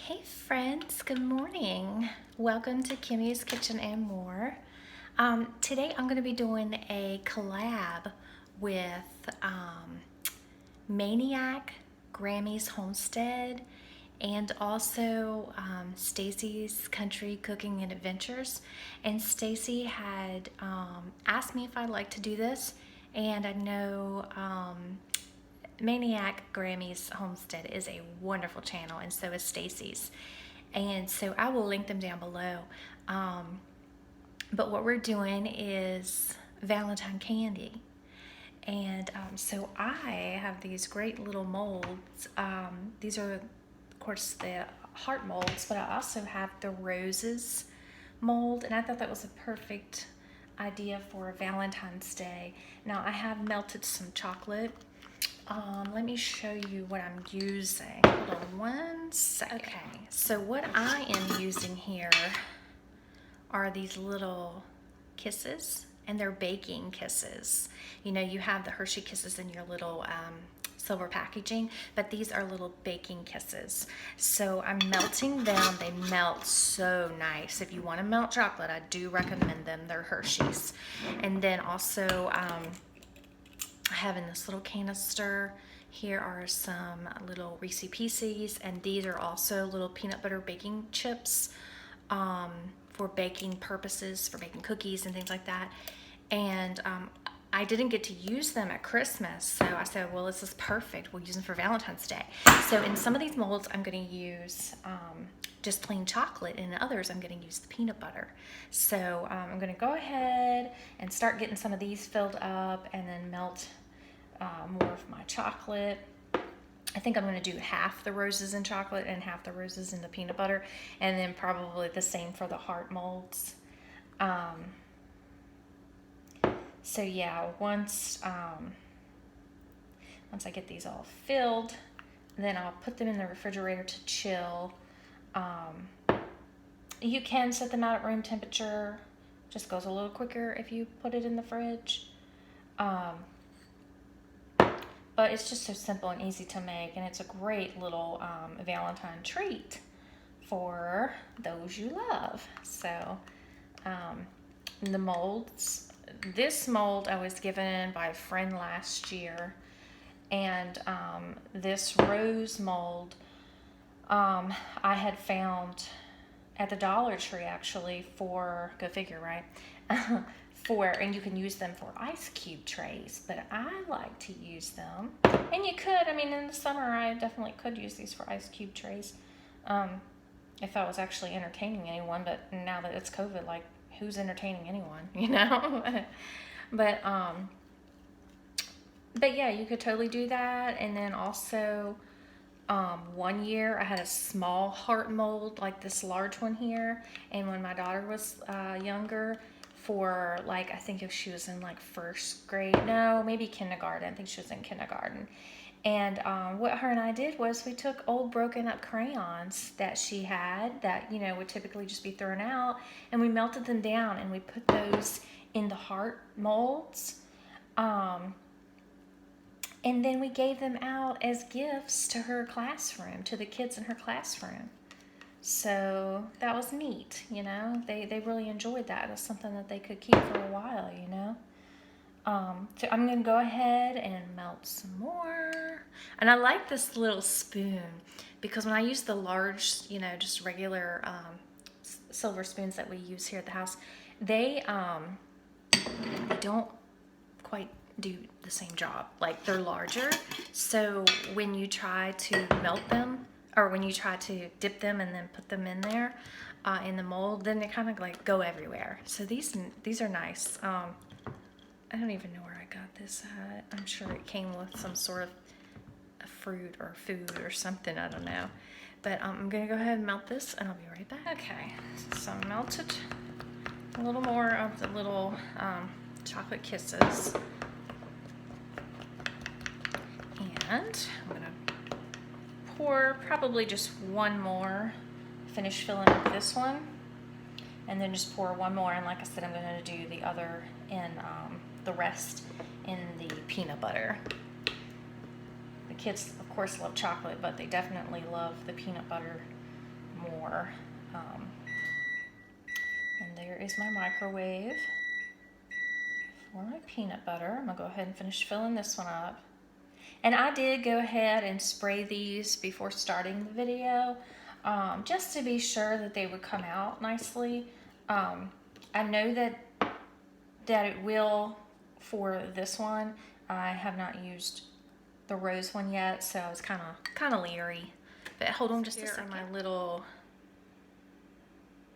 Hey friends, good morning. Welcome to Kimmy's Kitchen and More. Today I'm going to be doing a collab with Maniac, Grammy's Homestead, and also Stacy's Country Cooking and Adventures. And Stacy had asked me if I'd like to do this, and I know Maniac Grammy's Homestead is a wonderful channel, and so is Stacy's. And so I will link them down below. But what we're doing is Valentine candy. And so I have these great little molds. These are, of course, the heart molds, but I also have the roses mold, and I thought that was a perfect idea for Valentine's Day. Now I have melted some chocolate. Let me show you what I'm using. Hold on one second. Okay, so what I am using here are these little kisses, and they're baking kisses. You know, you have the Hershey Kisses in your little silver packaging, but these are little baking kisses. So I'm melting them. They melt so nice. If you want to melt chocolate, I do recommend them. They're Hershey's. And then also I have in this little canister, here are some little Reese Pieces, and these are also little peanut butter baking chips for baking purposes, for baking cookies and things like that. And I didn't get to use them at Christmas, so I said, well, this is perfect. We'll use them for Valentine's Day. So in some of these molds, I'm going to use just plain chocolate, and in others, I'm going to use the peanut butter. So I'm going to go ahead and start getting some of these filled up, and then melt more of my chocolate. I think I'm going to do half the roses in chocolate and half the roses in the peanut butter, and then probably the same for the heart molds. So yeah, once I get these all filled, then I'll put them in the refrigerator to chill. You can set them out at room temperature. Just goes a little quicker if you put it in the fridge. But it's just so simple and easy to make, and it's a great little Valentine treat for those you love. So the molds, this mold I was given by a friend last year, and this rose mold I had found at the Dollar Tree, actually, for, go figure, right? And you can use them for ice cube trays, but I like to use them, and you could, I mean, in the summer I definitely could use these for ice cube trays, if I was actually entertaining anyone. But now that it's COVID, like, who's entertaining anyone, you know? but yeah, you could totally do that. And then also one year I had a small heart mold like this large one here, and when my daughter was younger, for, like, I think if she was in like first grade, no, maybe kindergarten, I think she was in kindergarten. And what her and I did was we took old broken up crayons that she had that, you know, would typically just be thrown out, and we melted them down and we put those in the heart molds. And then we gave them out as gifts to her classroom, to the kids in her classroom. So that was neat, you know. They really enjoyed that. It was something that they could keep for a while, you know. So I'm going to go ahead and melt some more. And I like this little spoon because when I use the large, you know, just regular silver spoons that we use here at the house, they don't quite do the same job. Like, they're larger, so when you try to melt them, or when you try to dip them and then put them in there in the mold, then they kind of like go everywhere. So these are nice. I don't even know where I got this at. I'm sure it came with some sort of a fruit or food or something, I don't know. But I'm gonna go ahead and melt this, and I'll be right back. Okay, so I melted a little more of the little chocolate kisses. And I'm gonna pour probably just one more, finish filling up this one, and then just pour one more. And like I said, I'm gonna do the other in the rest in the peanut butter. The kids, of course, love chocolate, but they definitely love the peanut butter more. And there is my microwave for my peanut butter. I'm gonna go ahead and finish filling this one up. And I did go ahead and spray these before starting the video, just to be sure that they would come out nicely. I know that it will for this one. I have not used the rose one yet, so I was kind of leery. But hold on just a second. Here are my little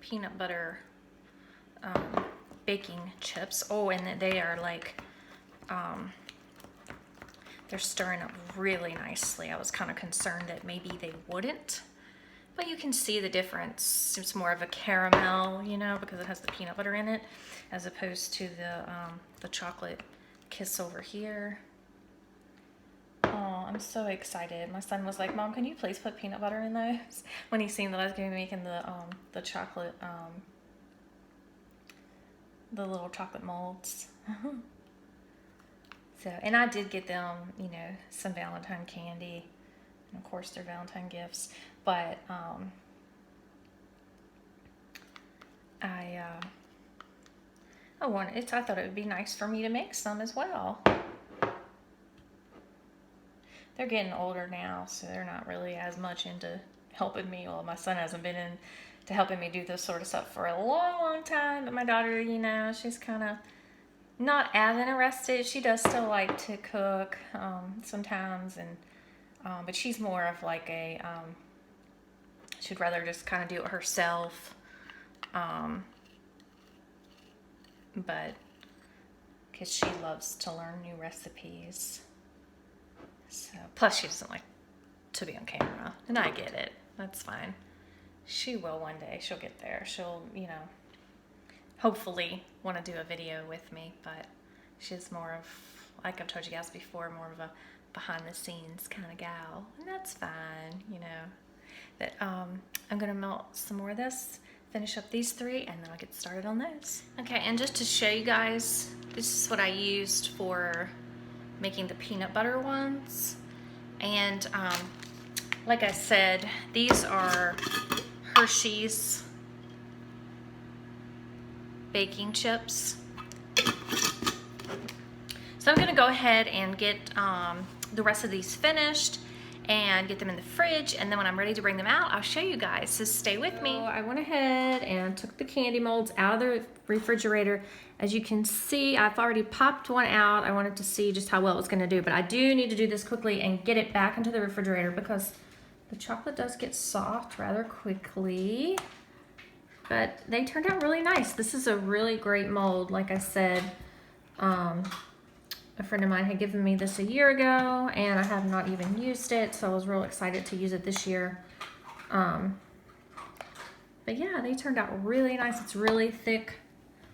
peanut butter baking chips. Oh, and they are like, they're stirring up really nicely. I was kind of concerned that maybe they wouldn't, but you can see the difference. It's more of a caramel, you know, because it has the peanut butter in it, as opposed to the chocolate kiss over here. Oh, I'm so excited. My son was like, "Mom, can you please put peanut butter in those?" When he seen that I was going to be making the chocolate, the little chocolate molds. So, and I did get them, you know, some Valentine candy, and of course they're Valentine gifts, but I thought it would be nice for me to make some as well. They're getting older now, so they're not really as much into helping me. Well, my son hasn't been into helping me do this sort of stuff for a long time, but my daughter, you know, she's kind of not as interested. She does still like to cook sometimes, and but she's more of like a she'd rather just kind of do it herself, but because she loves to learn new recipes. So plus she doesn't like to be on camera, and I get it. That's fine. She will one day. She'll get there. She'll, you know, hopefully want to do a video with me, but she's more of, like I've told you guys before, more of a behind the scenes kind of gal, and that's fine, you know. But I'm gonna melt some more of this, finish up these three, and then I'll get started on those. Okay, and just to show you guys, this is what I used for making the peanut butter ones. And like I said, these are Hershey's baking chips. So I'm gonna go ahead and get the rest of these finished and get them in the fridge, and then when I'm ready to bring them out, I'll show you guys, so stay with me. So I went ahead and took the candy molds out of the refrigerator. As you can see, I've already popped one out. I wanted to see just how well it was gonna do, but I do need to do this quickly and get it back into the refrigerator because the chocolate does get soft rather quickly. But they turned out really nice. This is a really great mold. Like I said, a friend of mine had given me this a year ago, and I have not even used it, so I was real excited to use it this year. But yeah, they turned out really nice. It's really thick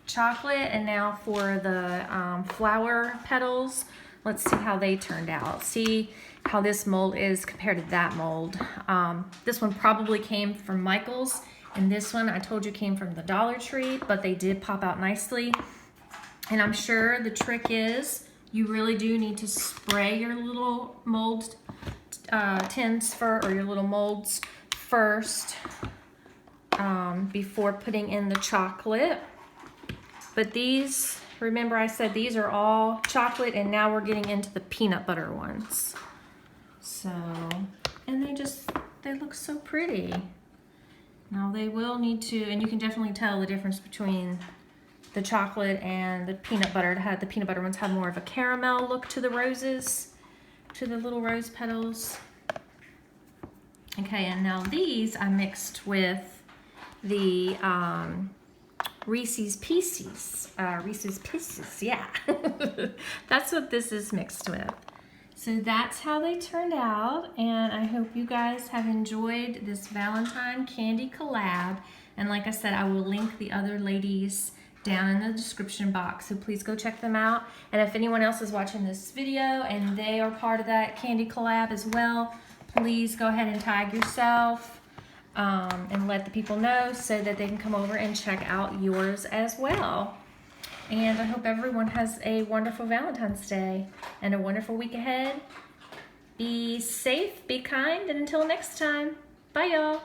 chocolate. And now for the flower petals, let's see how they turned out. See how this mold is compared to that mold. This one probably came from Michael's, and this one I told you came from the Dollar Tree, but they did pop out nicely. And I'm sure the trick is you really do need to spray your little mold tins or your little molds first before putting in the chocolate. But these, remember I said these are all chocolate, and now we're getting into the peanut butter ones. So, and they look so pretty. Now they will need to, and you can definitely tell the difference between the chocolate and the peanut butter. The peanut butter ones have more of a caramel look to the roses, to the little rose petals. Okay, and now these I mixed with the Reese's Pieces. Reese's Pieces, yeah. That's what this is mixed with. So that's how they turned out, and I hope you guys have enjoyed this Valentine candy collab. And like I said, I will link the other ladies down in the description box, so please go check them out. And if anyone else is watching this video and they are part of that candy collab as well, please go ahead and tag yourself and let the people know so that they can come over and check out yours as well. And I hope everyone has a wonderful Valentine's Day and a wonderful week ahead. Be safe, be kind, and until next time, bye y'all.